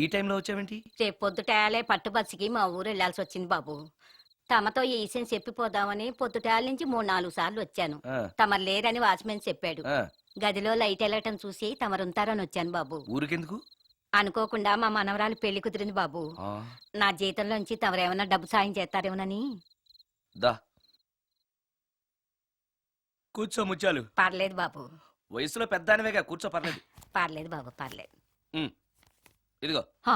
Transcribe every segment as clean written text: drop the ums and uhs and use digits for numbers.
ఈ టైంలో వచ్చావేంటి? రేపు పొద్దుటాలే పట్టుబస్సుకి మా ఊరు వెళ్లాల్సి వచ్చింది బాబు. తమతో ఈ విషయం చెప్పిపోదామని పొద్దుటాల నుంచి 3-4 సార్లు వచ్చాను. ఆ, తమరు లేరని వాచ్మెన్ చెప్పాడు. ఆ, గదిలో లైట్ వెళ్ళటం చూసి తమరుంటారని వచ్చాను బాబు. ఊరికెందుకు? అనుకోకుండా మా మనవరాలు పెళ్లి కుదిరింది బాబు. ఆ, నా జీతంలోంచి తమరేమన్నా డబ్బు సాయం చేస్తారేమోనని. దా కూర్చో ముత్యాలు. పర్లేదు బాబు, వయసులో పెద్దానివేగా, కూర్చో, పర్లేదు. పర్లేదు బాబు, పర్లేదు. ఇదిగో హా,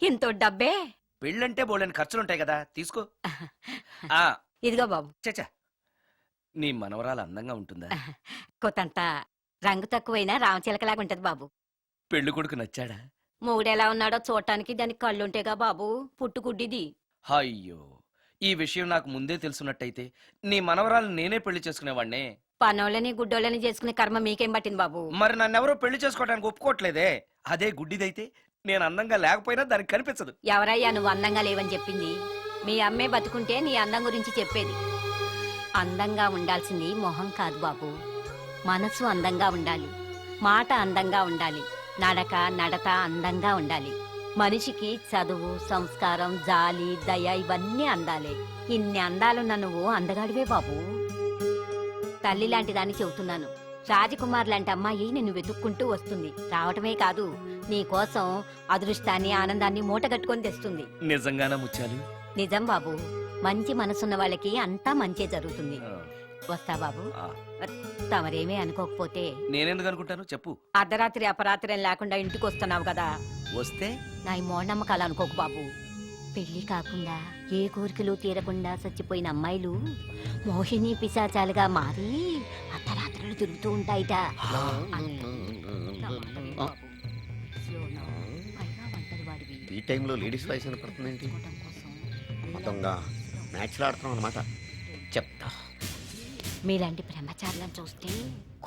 ఇంతో డబ్బే. పెళ్ళంటే బోళ్ళని ఖర్చులుంటాయి కదా, తీసుకో. ఆ ఇదిగో బాబు. చచ్చా, నీ మనవరాలు అందంగా ఉంటుందా? కొత్తంత రంగు తక్కువైనా రామచిలకలాగా ఉంటది బాబు. పెళ్లి కొడుకు నచ్చాడా? మూడెలా ఉన్నాడో చూడటానికి దానికి కళ్ళుంటేగా బాబు, పుట్టుగుడ్డిది. అయ్యో, ఈ విషయం నాకు ముందే తెలుసున్నట్టయితే నీ మనవరాలు నేనే పెళ్లి చేసుకునేవాడినే. పనోళ్ళని గుడ్డోళ్ళని చేసుకునే కర్మ మీకేం పట్టింది బాబు? మరి నన్నెవరూ పెళ్లి చేసుకోవడానికి ఒప్పుకోవట్లేదే. అదే గుడ్డిదైతే నేను అందంగా లేకపోయినా దానికి కనిపించదు. ఎవరయ్యా నువ్వు అందంగా లేవని చెప్పింది? మీ అమ్మే బతుకుంటే నీ అందం గురించి చెప్పేది. అందంగా ఉండాల్సింది మొహం కాదు బాబు, మనసు అందంగా ఉండాలి, మాట అందంగా ఉండాలి, నడక నడత అందంగా ఉండాలి. మనిషికి చదువు, సంస్కారం, జాలి, దయ ఇవన్నీ అందాలే. ఇన్ని అందాలున్న నువ్వు అందగాడివే బాబు. తల్లి లాంటి దాన్ని చెబుతున్నాను. రాజకుమార్ లాంటి అమ్మాయి నిన్ను వెతుక్కుంటూ వస్తుంది. రావటమే కాదు, నీ కోసం అదృష్టాన్ని, ఆనందాన్ని మూటగట్టుకొని తెస్తుంది. నిజంగానా ముత్యాలు? నిజం బాబు, మంచి మనసున్న వాళ్ళకి అంతా మంచే జరుగుతుంది. వస్తా బాబు. ఆ, తమరేమీ అనుకోకపోతే. నేనెందుకు అనుకుంటాను, చెప్పు. అర్ధరాత్రి అపరాత్రి లేకుండా ఇంటికి వస్తున్నావు కదా, వస్తే నా ఈ మూఢనమ్మకాలు అనుకోకు బాబు. పెళ్లి కాకుండా ఏ కోరికలు తీరకుండా చచ్చిపోయిన అమ్మాయిలు మోహిని పిశాచాలుగా మారి అర్ధరాత్రులు తిరుగుతూ ఉంటాయిట. ఈ టైంలో లేడీస్ వాయిస్ వినపడుతుందేంటి? మొత్తంగా మ్యాచ్లు ఆడుతున్నాం అనమాట. చెప్తా. మీలాంటి బ్రహ్మచారులను చూస్తే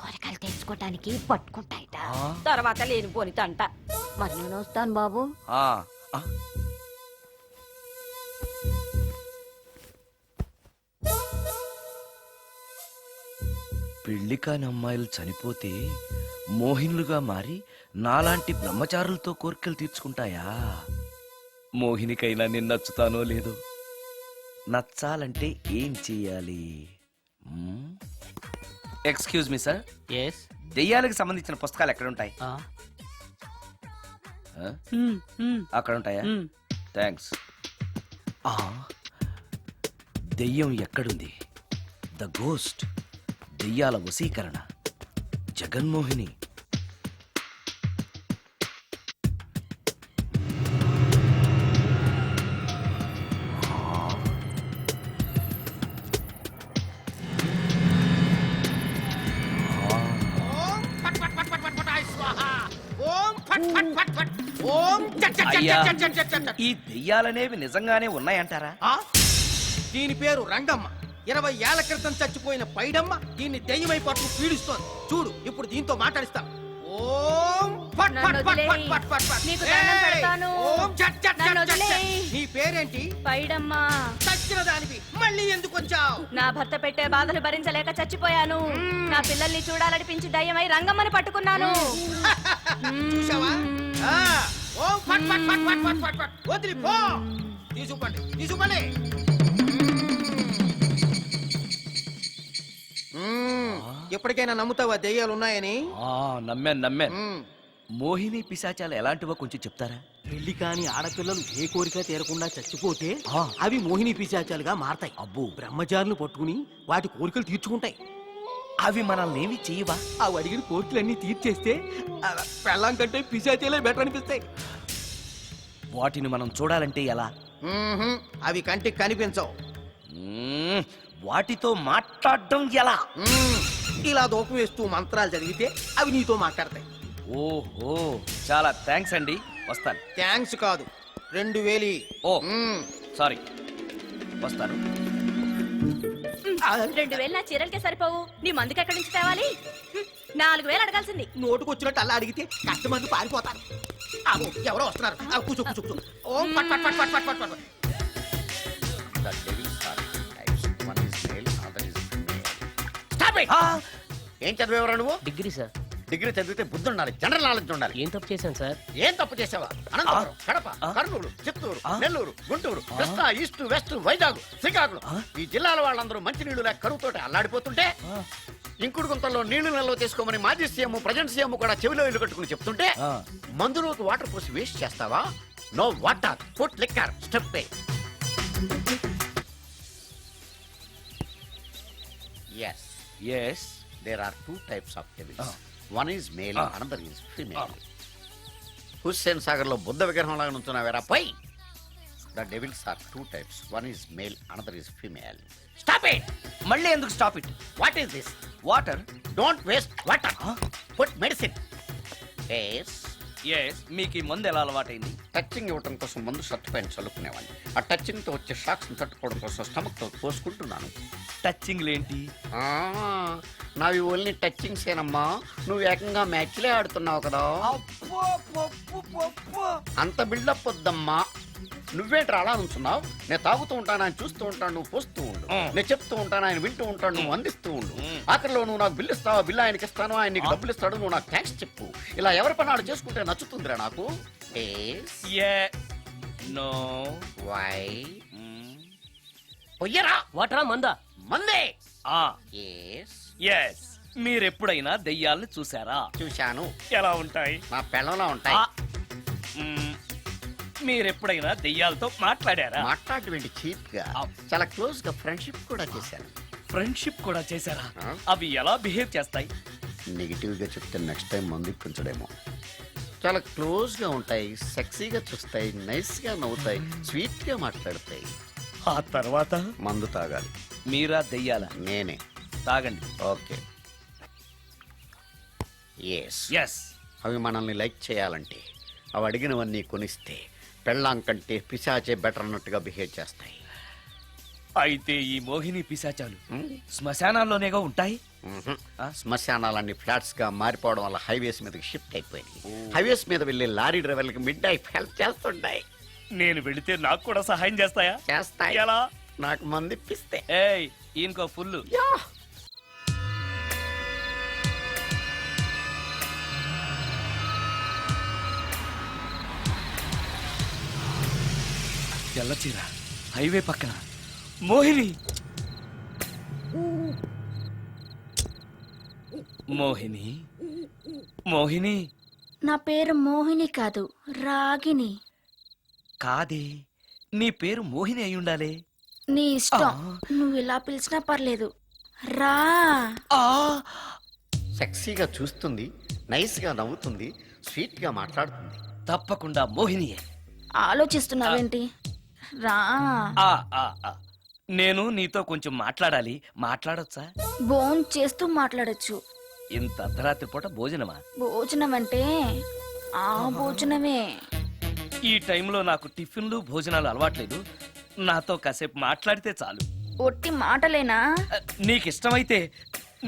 కోరికలు తెచ్చుకోవటానికి పట్టుకుంటాయిట. ఆ? తర్వాత లేనిపోని తంట. మరి నేను వస్తాను బాబు. ఆ, ఆ. పెళ్లి కాని అమ్మాయిలు చనిపోతే మోహినులుగా మారి నాలాంటి బ్రహ్మచారులతో కోరికలు తీర్చుకుంటాయా? మోహినికైనా నేను నచ్చుతానో లేదో. నచ్చాలంటే ఏం చెయ్యాలి? Excuse me sir, yes. దెయ్యాలకు సంబంధించిన పుస్తకాలు ఎక్కడ ఉంటాయి? అక్కడ ఉంటాయా? థ్యాంక్స్. దెయ్యం ఎక్కడుంది? ద గోస్ట్, దెయ్యాల వశీకరణ, జగన్మోహిని. అయ్యా, ఈ దెయ్యాలనేవి నిజంగానే ఉన్నాయంటారా? దీని పేరు రంగమ్మ. 20 ఏళ్ల క్రితం చచ్చిపోయిన పైడమ్మ దీన్ని దెయ్యమై పట్టు పీడిస్తోంది. చూడు, ఇప్పుడు దీంతో మాట్లాడిస్తాం. ఓం ఫట్ ఫట్ ఫట్ ఫట్ ఫట్ ఫట్ ఫట్. నీకు దండం పెడతాను. ఓం చట్ చట్ నన్ను చట్ చట్. వదిలేయ్. నీ పేరేంటి? పైడమ్మా. చచ్చిన దానివి మళ్ళీ ఎందుకు వచ్చావు? నా భర్త పెట్టే బాధలు భరించలేక చచ్చిపోయాను. నా పిల్లల్ని చూడాలనిపించి దయ్యమై రంగమ్మని పట్టుకున్నాను. చూసావా? ఆ, ఓం ఫట్ ఫట్ ఫట్ ఫట్ ఫట్ ఫట్ ఫట్. వదిలి పో. తీసుకుపండి, తీసుకుపండి. ఎప్పటికైనా నమ్ముతావా దెయ్యాలు ఉన్నాయని? నమ్మాను. మోహిని పిశాచాలు ఎలాంటివో కొంచెం చెప్తారా? పెళ్లి కాని ఆడపిల్లలు ఏ కోరిక తీరకుండా చచ్చిపోతే అవి మోహిని పిశాచాలుగా మారతాయి. అబ్బో, బ్రహ్మచారులు పట్టుకుని వాటి కోరికలు తీర్చుకుంటాయి. అవి మనల్ని ఏమి చేయవా? అవి అడిగిన కోరికలన్నీ తీర్చేస్తే పెళ్ళాం కంటే పిశాచాలే బెటర్ అనిపిస్తాయి. వాటిని మనం చూడాలంటే ఎలా? అవి కంటికి కనిపించవు. వాటితో మాట్లాడడం ఎలా? ఇలా దూపం వేస్తూ మంత్రాలు చదివితే అవి నీతో మాట్లాడతాయి. ఓహో, చాలా థ్యాంక్స్ అండి, వస్తాను. థ్యాంక్స్ కాదు, 2000. ఓ సారీ, వస్తాను. 2000 నా చీరలకే సరిపోవు. నీ మందుకి ఎక్కడి నుంచి తేవాలి? 4000 అడగాల్సింది. నోటుకొచ్చినట్టు అలా అడిగితే కస్టమర్లు పారిపోతారు. ఎవరో వస్తున్నారు. కూర్చో కూర్చో కూర్చో. ఓం పట్ పట్ పట్ పట్ పట్ పట్ పట్. The devil's are two types. One is male, other is female. Stop it! ఏం చదివేవరా నువ్వు? Degree sir. డిగ్రీ చదివితే బుద్ధి ఉండాలి, జనరల్ నాలెడ్జ్ ఉండాలి. ఏం తప్పు చేశాను సార్? ఏం తప్పు చేసావా? అనంతపురం, కడప, కర్నూలు, చిత్తూరు, నెల్లూరు, గుంటూరు, కృష్ణా, ఈస్ట్, వెస్ట్, వైజాగ్, శ్రీకాకుళం ఈ జిల్లాల వాళ్ళందరూ మంచినీళ్లు లేక కరువుతోటి అల్లాడిపోతుంటే ఇంకుడు గుంతల్లో నీళ్లు నిల్వ చేసుకోమని మాజీ సీఎం ప్రజెంట్ సీఎం కూడా చెవిలో ఇల్లు కట్టుకుని చెప్తుంటే మందులోకి వాటర్ పోసి వేస్ట్ చేస్తావా? No water, put liquor, step a. Yes, yes there are two types of devils. One is male, another is female. Hussain Sagar లో బుద్ధ విగ్రహం లాగా నుంచున్నావేరా పై. The devils are two types. One is male, another is female. Stop it! మళ్ళీ ఎందుకు stop it? What is this? Water. Don't waste water. Put medicine. Yes. Yes, మీకు ఈ మందు ఎలా అలవాటైంది? టచింగ్ ఇవ్వటం కోసం ముందు షర్ట్ పైన చల్లుకునేవాడిని. ఆ టచింగ్ తో వచ్చే షాక్స్ తట్టుకోవడం కోసం స్టమక్ తో పోసుకుంటున్నాను. టచింగ్ ఏంటి? ఆ, నావి ఓన్లీ టచింగ్స్ ఏనమ్మా. నువ్వు ఏకంగా మ్యాచ్లే ఆడుతున్నావు కదా. అంత బిల్డప్ వద్దమ్మా. నువ్వేంట్రా అలా నుంచున్నావు? నేను తాగుతూ ఉంటాను, ఆయన చూస్తూ ఉంటాను, నువ్వు పోస్తూ ఉండు. నేను చెప్తూ ఉంటాను, ఆయన వింటూ ఉంటాడు, నువ్వు అందిస్తూ ఉండు. ఆఖరిలో నువ్వు నాకు బిల్లు ఇస్తావా, బిల్లు ఆయనకి ఇస్తాను, ఆయన నీకు డబ్బులు ఇస్తాడు, నువ్వు నాకు థ్యాంక్స్ చెప్పు. ఇలా ఎవరి పని ఆడు చేసుకుంటే నచ్చుతుందిరా నాకు. నో. వై పొయ్యరా వాటరా మందా? మందే. ఆ Yes. ఎస్, మీరెప్పుడైనా దెయ్యాలను చూసారా? చూశాను. ఎలా ఉంటాయి? నా పెళ్ళంలా ఉంటాయి. మీరెప్పుడైనా దెయ్యాలతో మాట్లాడారా? మాట్లాడేటువంటి చీప్ గా చాలా క్లోజ్ గా ఫ్రెండ్షిప్ కూడా చేశాను. ఫ్రెండ్షిప్ కూడా చేశారా? ఆ? అవి ఎలా బిహేవ్ చేస్తాయి? నెగిటివ్ గా చెప్తే నెక్స్ట్ టైం మందు ఇప్పించడేమో. చాలా క్లోజ్ గా ఉంటాయి, సెక్సీగా చూస్తాయి, నైస్ గా నవ్వుతాయి, స్వీట్ గా మాట్లాడతాయి. ఆ తర్వాత మందు తాగాలి. మీరా దెయ్యాల? నేనే. తాగండి. ఓకే. ఎస్. ఎస్. అవి మనల్ని లైక్ చేయాలంటే అవి అడిగినవన్నీ కొనిస్తే పెళ్ళాం కంటే పిశాచే బెటర్ అన్నట్టుగా బిహేవ్ చేస్తాయి. అయితే ఈ మోహిని పిశాచాలు శ్మశానాల్లోనేగా ఉంటాయి? శ్మశానాలన్నీ ఫ్లాట్స్ గా మారిపోవడం వల్ల హైవేస్ మీదకి షిఫ్ట్ అయిపోయింది. హైవేస్ మీద వెళ్ళే లారీ డ్రైవర్లకి మిడ్ నైట్ హెల్ప్ చేస్తుంటాయి. నేను వెళితే నాకు కూడా సహాయం చేస్తాయా? చేస్తాయి. ఎలా? నాకు మంది ఇప్పిస్తే. ఏయ్, ఈయనకో ఫుల్. తెల్లచీర, హైవే పక్కన మోహిని. మోహిని, మోహిని. నా పేరు మోహిని కాదు, రాగిని. కాదే, నీ పేరు మోహిని అయి ఉండాలి. నీ ఇష్టం, నువ్వు ఇలా పిలిచినా పర్లేదు. రా. సెక్సీగా చూస్తుంది, నైస్ గా నవ్వుతుంది, స్వీట్ గా మాట్లాడుతుంది. తప్పకుండా మోహినియే. ఆలోచిస్తున్నావేంటి? రా. ఆ, ఆ, ఆ. నేను నీతో కొంచెం మాట్లాడాలి. మాట్లాడొచ్చా? భోజనం చేస్తూ మాట్లాడొచ్చు. ఇంత అర్ధరాత్రి పూట భోజనమా? భోజనం అంటే ఆ భోజనమే. ఈ టైంలో నాకు టిఫిన్లు భోజనాలు అలవాట్లేదు. నాతో కాసేపు మాట్లాడితే చాలు. ఒట్టి మాటలేనా? నీకిష్టమైతే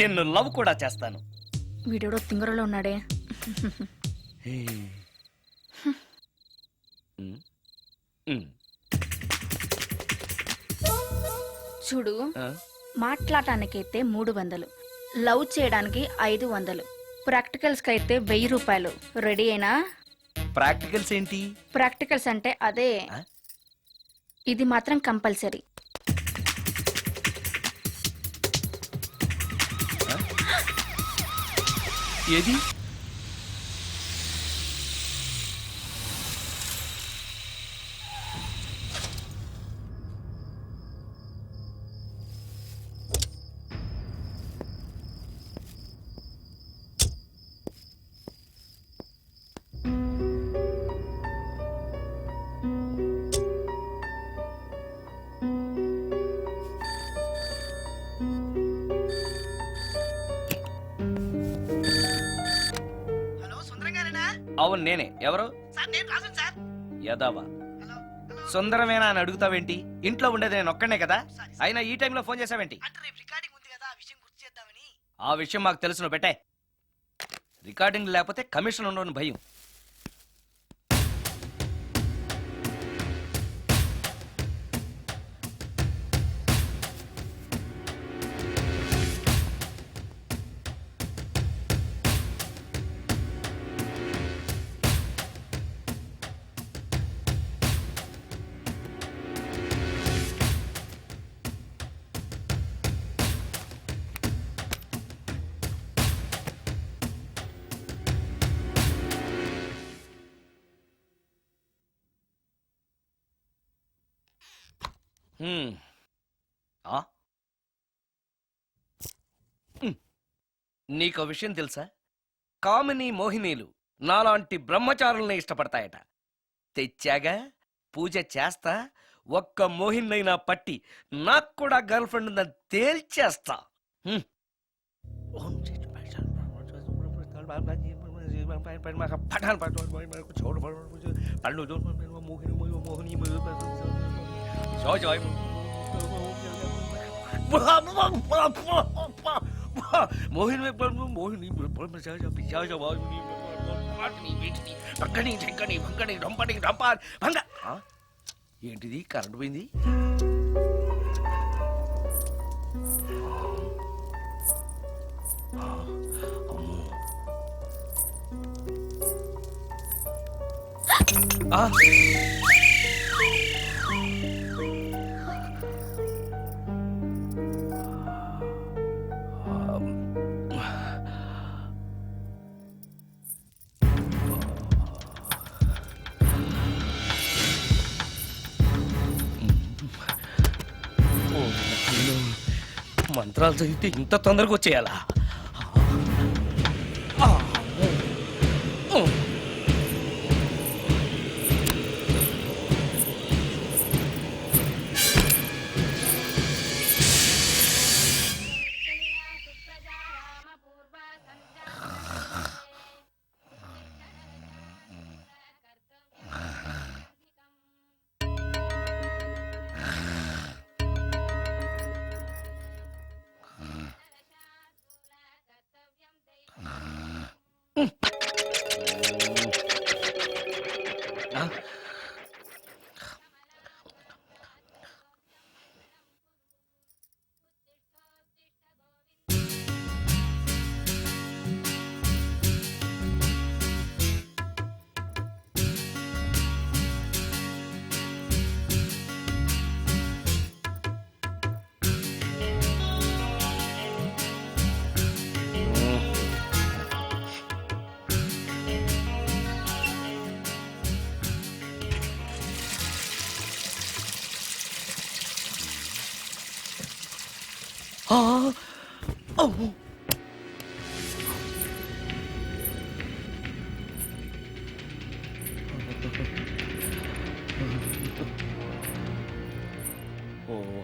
నిన్ను లవ్ కూడా చేస్తాను. వీడెవడో తింగరలో ఉన్నాడే. ఉమ్, ఉమ్. చూడు, ఆ? మాట్లాడటానికైతే 300, లవ్ చేయడానికి 500, ప్రాక్టికల్స్ కి అయితే 1000 రూపాయలు. రెడీ అయినా? ప్రాక్టికల్స్ ఏంటి? ప్రాక్టికల్స్ అంటే అదే. ఆ? ఇది మాత్రం కంపల్సరీ. ఏది? అవును, నేనే. ఎవరు? యదావా. సుందరమేనా అని అడుగుతావేంటి? ఇంట్లో ఉండేది నేను ఒక్కనే కదా. అయినా ఈ టైంలో ఫోన్ చేసావేంటి? ఆ విషయం మాకు తెలుసు, నువ్వు పెట్టే. రికార్డింగ్ లేకపోతే కమిషన్ ఉండని భయం. హ్మ్. ఆ? హ్మ్. నీకో విషయం తెలుసా? కామిని మోహినీలు నాలాంటి బ్రహ్మచారుల్ని ఇష్టపడతాయట. తెచ్చాగా, పూజ చేస్తా, ఒక్క మోహిన్నైనా పట్టి నాకు కూడా గర్ల్ ఫ్రెండ్ ఉందని తేల్చేస్తా. హ్మ్. మోహిని మోహిని ఏంటిది కరెంట్ పోయింది? ఆ! మంత్రాలు చదివితే ఇంత తొందరగా వచ్చేయాలా?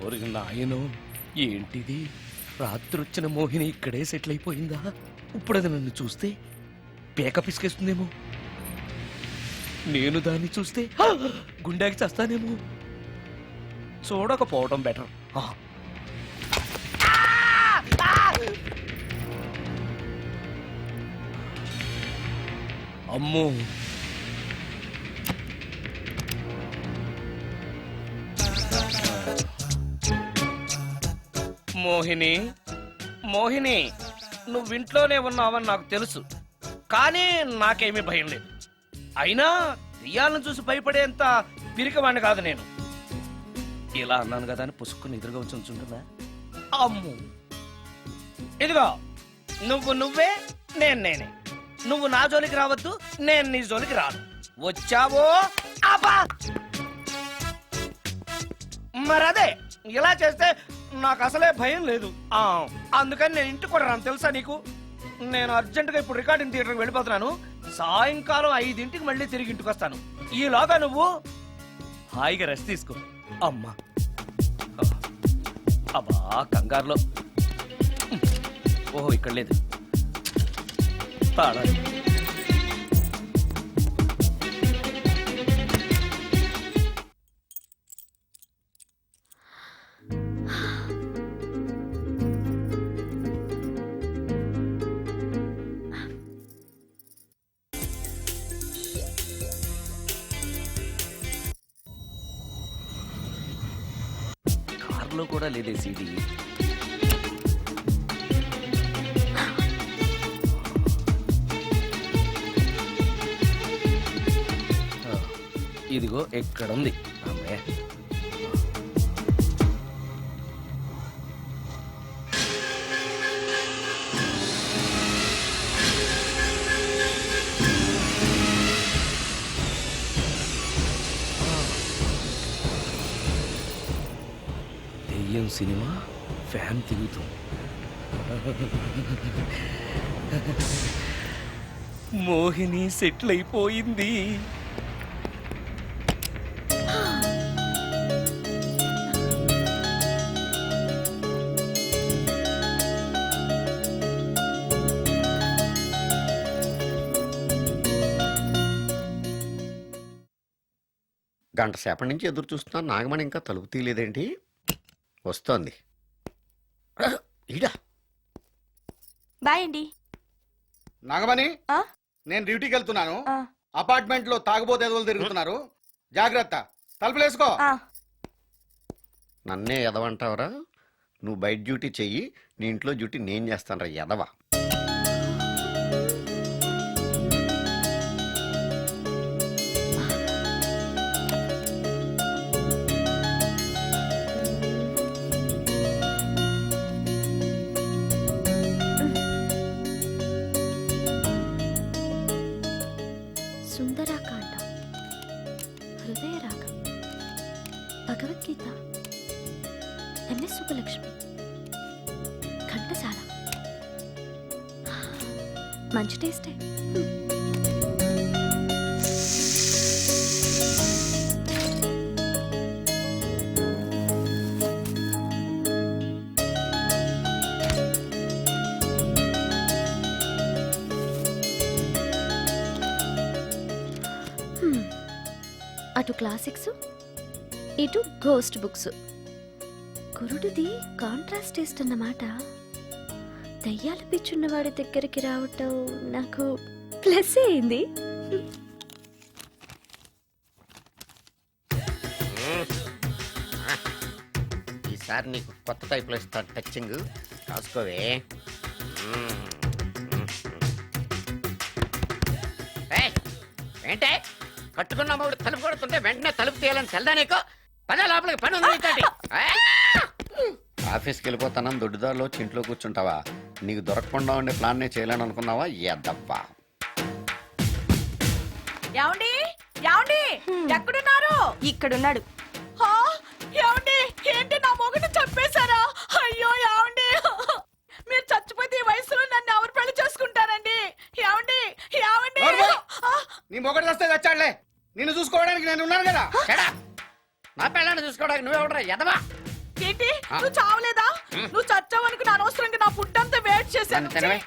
ఓరి నాయనో, ఏంటిది? రాత్రొచ్చిన మోహిని ఇక్కడే సెటిల్ అయిపోయిందా? ఇప్పుడు అది నన్ను చూస్తే పేక పిసికేస్తుందేమో. నేను దాన్ని చూస్తే గుండెకి చస్తానేమో. చూడకపోవడం బెటర్. అమ్మో, మోహిని మోహిని, నువ్వింట్లోనే ఉన్నావని నాకు తెలుసు, కానీ నాకేమీ భయం లేదు. అయినా దెయ్యాలను చూసి భయపడేంత పిరికవాణ్ణి కాదు నేను. ఇలా అన్నాను కదా అని పుసుక్కుని ఎదురుగా వచ్చి ఉంచుంటుందా? అమ్ము, ఇదిగో నువ్వే నేను నేనే. నువ్వు నా జోలికి రావద్దు, నేను నీ జోలికి రాను. వచ్చావో అబ్బా! మరదే ఇలా చేస్తే నాకు అసలే భయం లేదు. అందుకని నేను ఇంటికి కూడా రాను, తెలుసా నీకు? నేను అర్జెంటుగా ఇప్పుడు రికార్డింగ్ థియేటర్కి వెళ్ళిపోతున్నాను. సాయంకాలం 5ంటికి మళ్ళీ తిరిగి ఇంటికి వస్తాను. ఈలోగా నువ్వు హాయిగా రెస్ట్ తీసుకో. అమ్మా, అబ్బా కంగారులో. ఓహో, ఇక్కడ లేదు. తాళాలి. కార్లో కూడా లేదే సీడీ. ఇదిగో ఎక్కడుంది. అమ్మే, దెయ్యం సినిమా ఫ్యాన్ తిరుగుతుంది. మోహిని సెటిల్ అయిపోయింది. గంట సేపటి నుంచి ఎదురు చూస్తున్నాను, నాగమణి ఇంకా తలుపు తీయలేదేంటి? వస్తోంది. ఈడా బాయ్ అండి. నాగమణి, ఆ? నేను డ్యూటీకి వెళ్తున్నాను. ఆ. అపార్ట్మెంట్ లో తాగుబోతు ఎదవలు తిరుగుతున్నారు, జాగ్రత్త. తలుపులేసుకో. ఆ. నన్నే ఎదవంటావరా? నువ్వు బయట డ్యూటీ చెయ్యి, నీ ఇంట్లో డ్యూటీ నేను చేస్తాను రా ఎదవ. సుందరాకాండ, హృదయరాగం, భగవద్గీత, ఎంఎస్ సుబ్బలక్ష్మి, ఘంటసాల. మంచి టేస్టే. అటు క్లాసిక్స్, ఇటు గోస్ట్ బుక్స్. కురుడిది కాంట్రాస్ట్ టేస్ట్ అన్నమాట. దయ్యాల పిచ్చున్నవాడి దగ్గరికి రావటం నాకు ప్లస్ అయింది. ఈసారి నీకు కొత్త టైప్లో ఇస్తాను టచ్చింగ్, రాసుకోవే. ఏయ్, ఏంటే కట్టుకున్న మూడు తలుపు కొడుతుంటే వెంటనే తలుపు తీయాలని తెల్దా నీకు? పద లోపలికి, పని ఉంది నీతోటి. ఆఫీస్కి వెళ్ళిపోతానని దొడ్డిదారిలో ఇంట్లో కూర్చుంటావా? నీకు దొరకకుండా ఉండే ప్లాన్ నే చేయాలని అనుకున్నావా? ఎద్దవ్వా. ఏమండి ఏమండి ఎక్కడున్నారు? ఇక్కడున్నాడు. హా? ఏమండి ఏంటి నా మొగుడు చంపేశారా? అయ్యో ఏమండి, మీరు చచ్చిపోతే ఈ వయసులో నన్ను ఎవరు పెళ్లి చేసుకుంటారండి? ఏమండి ఏమండి? ఆ, నీ మొగడు వస్తే వచ్చాడులే, నిన్ను చూసుకోవడానికి నేను ఉన్నాను కదా. చెడా, నా పిల్లని చూసుకోవడానికి నువ్వెవడరా ఎదవా? ఏంటి నువ్వు చావలేదా? నువ్వు చచ్చావనుకుని అనవసరంగా నా ఫుడ్ అంతా వేస్ట్ చేశాను. నన్ను తినవే.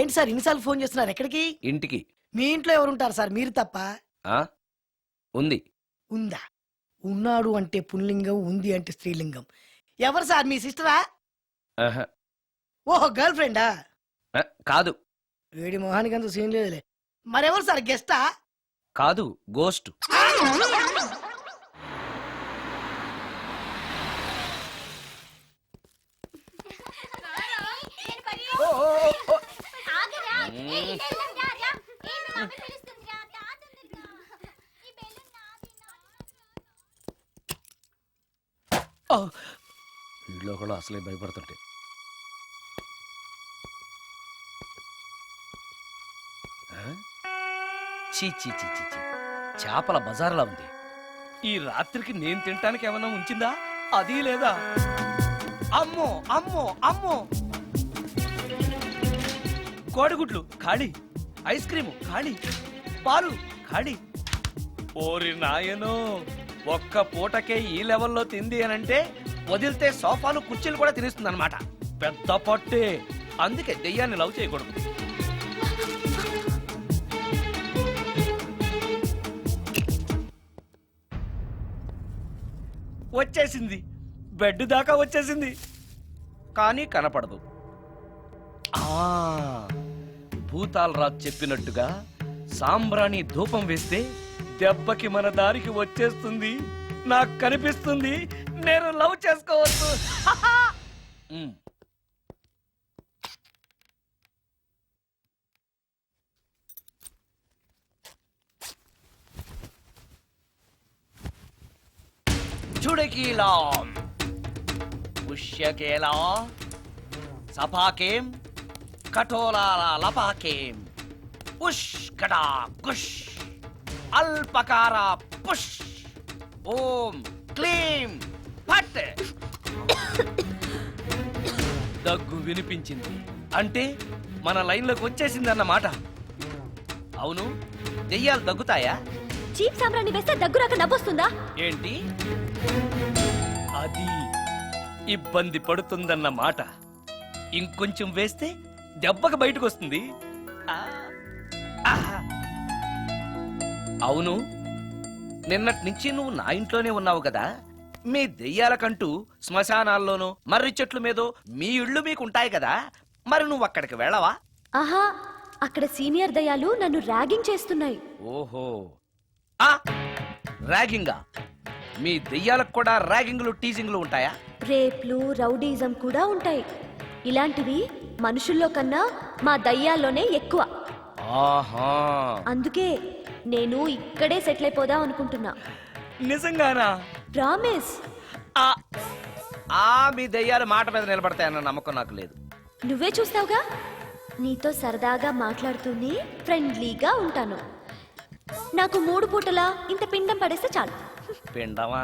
ఏంటి సార్ ఇన్నిసార్లు ఫోన్ చేస్తున్నారు? ఎక్కడికి? ఇంటికి. మీ ఇంట్లో ఎవరుంటారు సార్, మీరు తప్ప? ఆ ఉంది. ఉందా? ఉన్నాడు అంటే పుల్లింగం, ఉంది అంటే స్త్రీలింగం. ఎవరు సార్, మీ సిస్టరా? ఆహా. ఓహో, గర్ల్ ఫ్రెండా? కాదు. వేడి మొహానికి అంత సీన్ లేదులే. మరెవరు సార్, గెస్టా? కాదు, గోస్ట్. ఇంట్లో కూడా అసలే భయపడుతుంటే. చీ చీ చీ చీ చీ, చేపల బజార్లా ఉంది. ఈ రాత్రికి నేను తినటానికి ఏమన్నా ఉంచిందా? అది లేదా? అమ్మో అమ్మో అమ్మో, కోడిగుడ్లు ఖాళీ, ఐస్ క్రీము ఖాళీ, పాలు ఖాళీ. ఓరి నాయనో, ఒక్క పూటకే ఈ లెవెల్లో తింది అనంటే వదిలితే సోఫాలు కుర్చీలు కూడా తినేస్తుంది అనమాట. పెద్ద పట్టే. అందుకే దెయ్యాన్ని లవ్ చేయకూడదు. వచ్చేసింది, బెడ్ దాకా వచ్చేసింది, కానీ కనపడదు. భూతాల్ రాజ్ చెప్పినట్టుగా సాంబ్రాణి ధూపం వేస్తే దెబ్బకి మన దారికి వచ్చేస్తుంది, నాకు కనిపిస్తుంది, నేను లవ్ చేసుకోవచ్చు. ఉమ్. చుడకీలాం పుష్యకేలా సపాకేం కఠోరాల లపాకేం ఉష్ కటా కుష్ అల్పకార పుష్ ఓం క్లీం ఫట్. దగ్గు వినిపించింది అంటే మన లైన్లోకి వచ్చేసిందన్నమాట. అవును, దెయ్యాలు దగ్గుతాయా? చీప్ సాంబ్రాన్ని వేస్తే దగ్గురాక నవ్వొస్తుందా? ఏంటి అది? ఇబ్బంది పడుతుందన్న మాట. ఇంకొంచెం వేస్తే దెబ్బకి బయటకు వస్తుంది. ఆ, ఆహా. అవును, నిన్నటి నుంచి నువ్వు నా ఇంట్లోనే ఉన్నావు కదా. మీ దెయ్యాలకంటూ శ్మశానాల్లోనూ మర్రి చెట్ల మీదో మీ ఇళ్ళు మీకుంటాయి కదా, మరి నువ్వు అక్కడికి వెళ్ళవా? ఆహా, అక్కడ సీనియర్ దయాలు నన్ను ర్యాగింగ్ చేస్తున్నాయి. ఓహో, ఆ ర్యాగింగా? మీ దెయ్యాలకు కూడా ర్యాగింగ్లు టీజింగ్లు ఉంటాయా? రేప్లు, రౌడీజం కూడా ఉంటాయి. ఇలాంటివి మనుషుల్లో కన్నా మా దయ్యాల్లోనే ఎక్కువ. ఆహా, అందుకే నేను ఇక్కడే సెటిల్ అయిపోదాం అనుకుంటున్నా. నిజంగానా? ప్రామిస్. ఆ ఆ, మీ దెయ్యాలు మాట మీద నిలబడతాయన్న నమ్మకం నాకు లేదు. నువ్వే చూస్తావుగా, నీతో సరదాగా మాట్లాడుతూనే ఫ్రెండ్లీగా ఉంటాను. నాకు 3 పూటలా ఇంత పిండం పడేస్తే చాలు. పిండమా?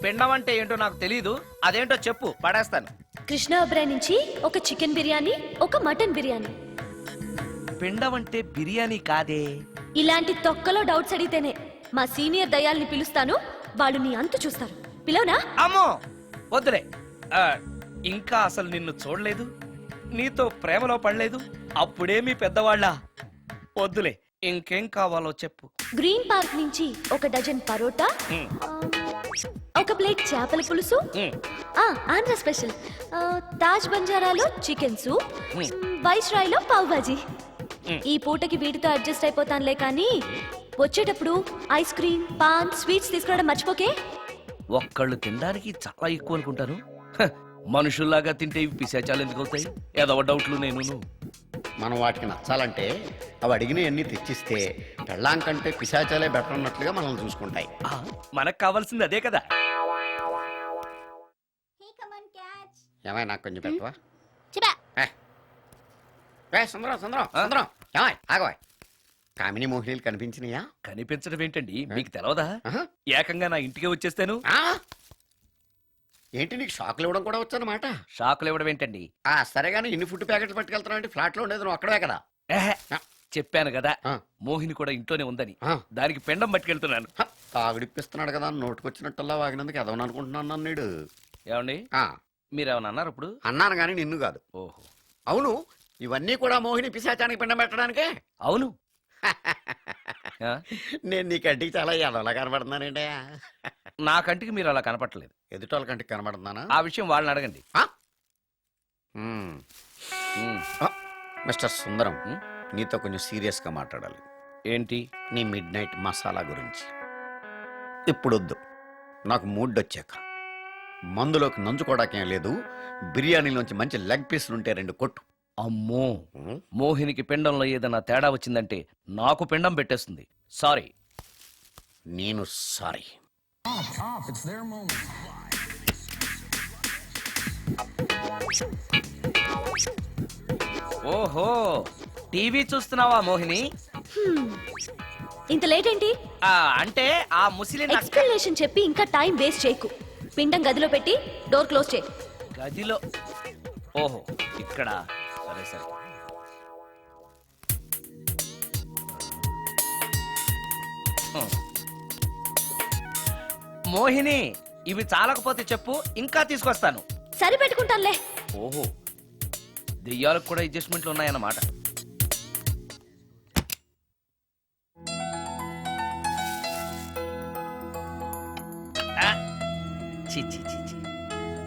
పిండం అంటే ఏంటో నాకు తెలీదు, అదేంటో చెప్పు, పడేస్తాను. కృష్ణ అబ్రాయ్ నుంచి ఒక చికెన్ బిర్యానీ, ఒక మటన్ బిర్యానీ. పిండం అంటే బిర్యానీ కాదే. ఇలాంటి తొక్కలో డౌట్స్ అడిగితేనే మా సీనియర్ దయాల్ని పిలుస్తాను, వాళ్ళు నీ అంతు చూస్తారు. పిలవనా? అమ్మో వద్దులే. ఇంకా అసలు నిన్ను చూడలేదు, నీతో ప్రేమలో పడలేదు, అప్పుడే మీ పెద్దవాళ్ళ. వద్దులే, ఇంకేం కావాలో చెప్పు. గ్రీన్ పార్క్ నుంచి ఒక డజన్ పరోటా, హ్మ్. ఒక ప్లేట్ చేపల పులుసు, హ్మ్. ఆంధ్ర స్పెషల్ తాజ్ బంజారాలో చికెన్ సూప్, హ్మ్. వైస్ రాయ్లో పావ్ బాజీ. హ్మ్. ఈ పూటకి వీటితో అడ్జస్ట్ అయిపోతానులే, కానీ వచ్చేటప్పుడు ఐస్ క్రీమ్, పాన్, స్వీట్స్ తీసుకురావడం మర్చిపోకే. ఒక్కళ్ళు తినడానికి చాలా ఎక్కువ అనుకుంటాను. హ, మనుషుల్లాగా తింటే ఇవి పిశాచాలు ఎందుకు అవుతాయి? ఏదో డౌట్లు నేను. మనం వాటికి నచ్చాలంటే అవి అడిగినవన్నీ తెచ్చిస్తే పెళ్ళాం కంటే పిశాచాలే బెటర్ అన్నట్లుగా మనల్ని చూసుకుంటాయి. మనకు కావాల్సింది అదే కదా. ఏమై నాకు కొంచెం పెట్టవా? చెప్పా. సుందరం సుందరం సుందరం, ఏమాయ్ ఆగవాయ్. కామిని మోహినీలు కనిపించినాయా? కనిపించడం ఏంటండి, మీకు తెలవదా? ఆహా. ఏకంగా నా ఇంటికే వచ్చేస్తాను. ఆ? ఏంటి, నీకు షాకులు ఇవ్వడం కూడా వచ్చనమాట? షాకులు ఇవ్వడం ఏంటండి? సరే గానీ ఇన్ని ఫుడ్ ప్యాకెట్స్ పట్టుకెళ్తున్నావు అంటే ఫ్లాట్ లో ఉండేది నువ్వు అక్కడే కదా. ఏహే, చెప్పాను కదా ఆ. మోహిని కూడా ఇంట్లోనే ఉందని. ఆ. దానికి పెండం పట్టుకెళ్తున్నాను. తాగుడిప్పిస్తున్నాడు కదా, నోటుకొచ్చినట్టల్లా వాగినందుకు ఎదవని అనుకుంటున్నాను నీడు. ఏమండి, మీరేమన్నా అన్నారు ఇప్పుడు? అన్నాను గానీ నిన్ను కాదు. ఓహో, అవును, ఇవన్నీ కూడా మోహిని పిశాచానికి పిండం పెట్టడానికే. అవును. ఆ? నేను నీ కంటికి చాలా ఎదవలా కనబడుతున్నానండి. నా కంటికి మీరు అలా కనపట్టలేదు. ఎదుటోళ్ళ కంటికి కనబడుతున్నానా? ఆ విషయం వాళ్ళని అడగండి. మ్మ్. ఉమ్. మిస్టర్ సుందరం, మ్మ్? నీతో కొంచెం సీరియస్ గా మాట్లాడాలి. ఏంటి? నీ మిడ్ నైట్ మసాలా గురించి. ఇప్పుడొద్దు, నాకు మూడ్ వచ్చాక. మందులోకి నంచుకోవడాకేం లేదు, బిర్యానీలోంచి మంచి లెగ్ పీసులుంటే 2 కొట్టు. అమ్మో, మోహినికి పిండంలో ఏదైనా తేడా వచ్చిందంటే నాకు పిండం పెట్టేస్తుంది. సారీ. నేను సారీ. ఓహో, టీవీ చూస్తున్నావా మోహిని? ఇంత లేట్ ఏంటి? అంటే ఆ ముసిలి నక్క ఎక్స్ప్లెనేషన్ చెప్పి ఇంకా టైం వేస్ట్ చేయకు. పిండం గదిలో పెట్టి డోర్ క్లోజ్ చేయి. గదిలో? ఓహో, ఇక్కడ. సరే సరే. మోహిని, ఇవి చాలకపోతే చెప్పు, ఇంకా తీసుకొస్తాను. సరి పెట్టుకుంటానులే. ఓహో, దెయ్యాలకు కూడా అడ్జస్ట్మెంట్లు ఉన్నాయన్నమాట. చి చి చి చి,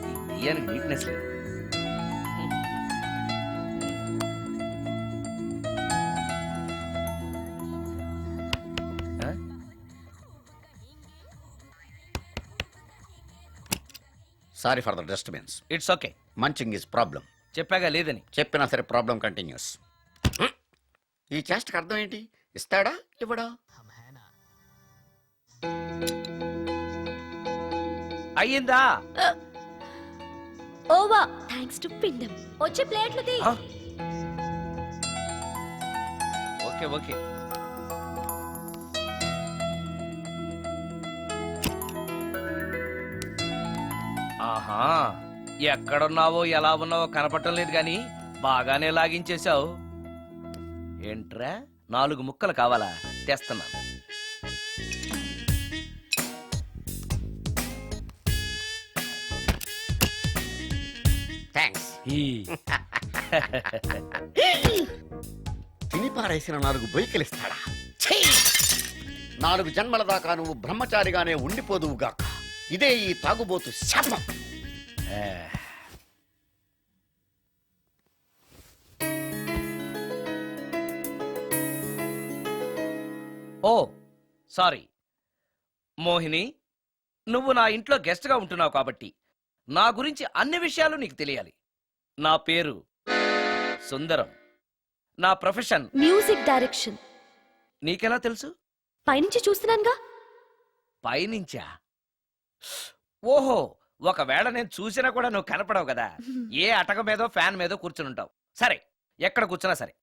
ఈ దెయ్యానికి నీట్నెస్ లేదు. Sorry for the disturbance. It's okay. Munching is problem. చెప్పాగా లేదని. చెప్పినా సరే ప్రాబ్లం కంటిన్యూస్. ఈ చేష్టకి అర్థం ఏంటి? ఇస్తాడా ఇవ్వడా? అయ్యిందా? ఓవా థ్యాంక్స్ టు పిండం. వచ్చే ప్లేట్లు తీ. Okay okay. ఆహా, ఎక్కడున్నావో ఎలా ఉన్నావో కనపడటం లేదు గాని బాగానే లాగించేశావు. ఏంట్రా 4 ముక్కలు కావాలా? తెస్తున్నాను. థ్యాంక్స్. తిని పారేసిన 4 బొయ్యకిలిస్తాడా? 4 జన్మల దాకా నువ్వు బ్రహ్మచారిగానే ఉండిపోదువుగాక. ఇదే ఈ తాగుబోతు శాపం. ఓ సారీ మోహిని, నువ్వు నా ఇంట్లో గెస్ట్గా ఉంటున్నావు కాబట్టి నా గురించి అన్ని విషయాలు నీకు తెలియాలి. నా పేరు సుందరం. నా ప్రొఫెషన్ మ్యూజిక్ డైరెక్షన్. నీకెలా తెలుసు? పైనుంచి చూస్తున్నానుగా. పైనుంచా? ఓహో, ఒకవేళ నేను చూసినా కూడా నువ్వు కనపడవు కదా. ఏ అటక మీదో ఫ్యాన్ మీదో కూర్చునుంటావు. సరే, ఎక్కడ కూర్చున్నా సరే,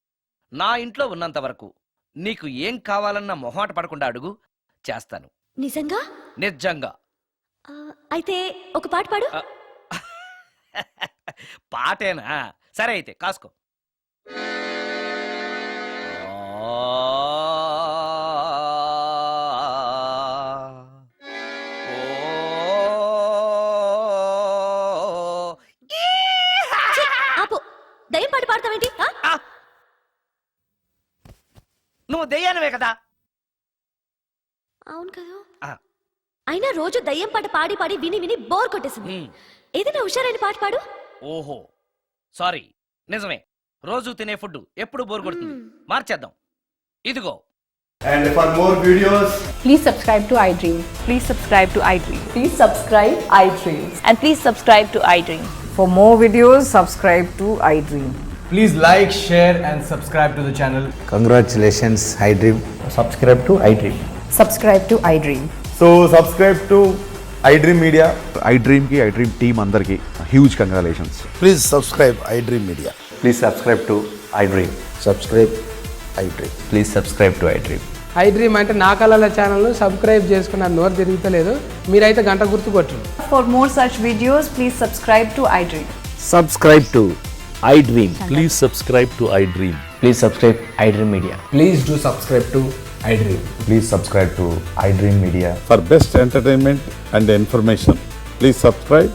నా ఇంట్లో ఉన్నంత వరకు నీకు ఏం కావాలన్న మొహాట పడకుండా అడుగు, చేస్తాను. నిజంగా? నిజంగా. అయితే ఒక పాట పాడు. పాటేనా? సరే అయితే కాసుకో. ఆపు. దయ్యం పాట పాడతావేంటి? నువ్వు దెయ్యానవే కదా. అవును కదా. ఆ. అయినా రోజు దయ్యం పాట పాడి పాడి విని విని బోర్ కొట్టేసింది. ఏదైనా హుషారైన పాట పాడు. ఓహో సారీ, నిజమే. రోజు తినే ఫుడ్ ఎప్పుడు బోర్ కొడుతుంది. మార్చేద్దాం. ఇదిగో. And for more videos, Please subscribe to iDream. Please subscribe to iDream. Please subscribe iDream. And please subscribe to iDream. For more videos, subscribe to iDream. Please like, share and subscribe to the channel. Congratulations, iDream. Subscribe to iDream. Subscribe to iDream. so subscribe to iDream Media. iDream ki iDream team andarki huge congratulations. Please subscribe iDream Media. Please subscribe to iDream. Subscribe iDream. Please subscribe to iDream. iDream అంటే నా కళల channel subscribe చేసుకున్న నోరు తిరుగుతలేదు. మీరైతే గంట గుర్తు కొట్టండి. For more such videos, please subscribe to iDream. Subscribe to iDream. Please subscribe to iDream. Please subscribe iDream Media. Please do subscribe to iDream. Please subscribe to iDream Media. For best entertainment and information, please subscribe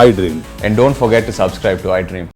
iDream. And don't forget to subscribe to iDream.